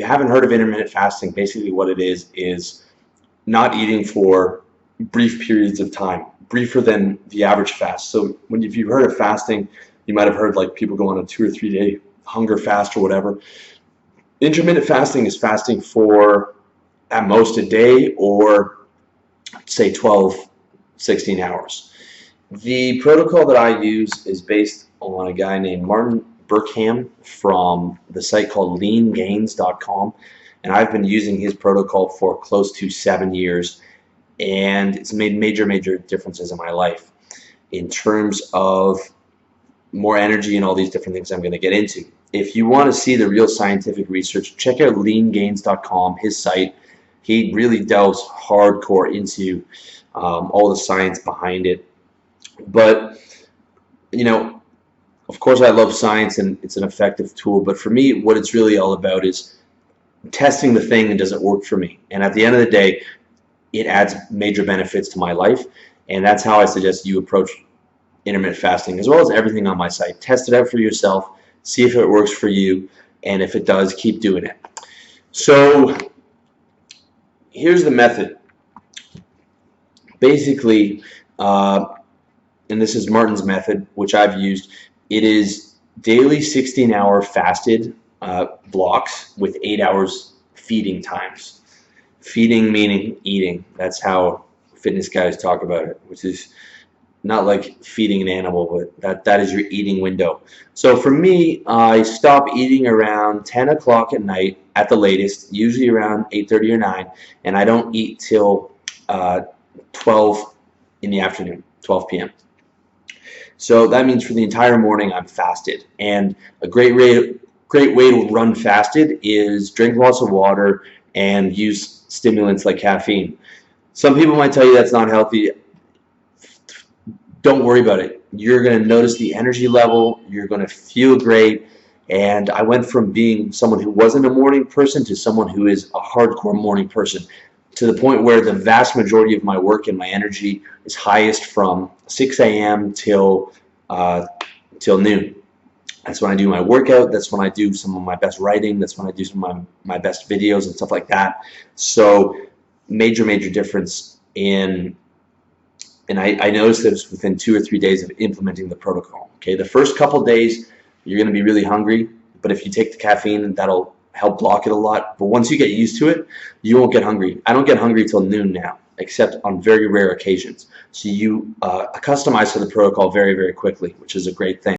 you haven't heard of intermittent fasting, basically what it is not eating for brief periods of time, briefer than the average fast. So if you've heard of fasting, you might have heard like people go on a 2 or 3 day hunger fast or whatever. Intermittent fasting is fasting for at most a day, or say 12, 16 hours. The protocol that I use is based on a guy named Martin Berkhan from the site called leangains.com, and I've been using his protocol for close to 7 years, and it's made major differences in my life in terms of more energy and all these different things I'm going to get into. If you want to see the real scientific research, check out leangains.com, his site. He really delves hardcore into all the science behind it. But, you know, of course I love science and it's an effective tool, but for me what it's really all about is testing the thing and does it work for me. And at the end of the day, it adds major benefits to my life, and that's how I suggest you approach intermittent fasting, as well as everything on my site. Test it out for yourself, see if it works for you, and if it does, keep doing it. So here's the method. Basically, and this is Martin's method, which I've used. It is daily 16-hour fasted blocks with 8 hours feeding times. Feeding meaning eating. That's how fitness guys talk about it, which is not like feeding an animal, but that is your eating window. So for me, I stop eating around 10 o'clock at night at the latest, usually around 8:30 or 9, and I don't eat till 12 in the afternoon, 12 p.m. So that means for the entire morning I'm fasted. And a great way to run fasted is drink lots of water and use stimulants like caffeine. Some people might tell you that's not healthy. Don't worry about it. You're going to notice the energy level. You're going to feel great. And I went from being someone who wasn't a morning person to someone who is a hardcore morning person, to the point where the vast majority of my work and my energy is highest from 6 a.m. till noon. That's when I do my workout. That's when I do some of my best writing. That's when I do some of my best videos and stuff like that. So major difference in, and I noticed this within 2 or 3 days of implementing the protocol. Okay, the first couple days you're going to be really hungry, but if you take the caffeine, that'll help block it a lot. But once you get used to it, you won't get hungry. I don't get hungry till noon now, except on very rare occasions. So you acclimatize to the protocol very quickly, which is a great thing.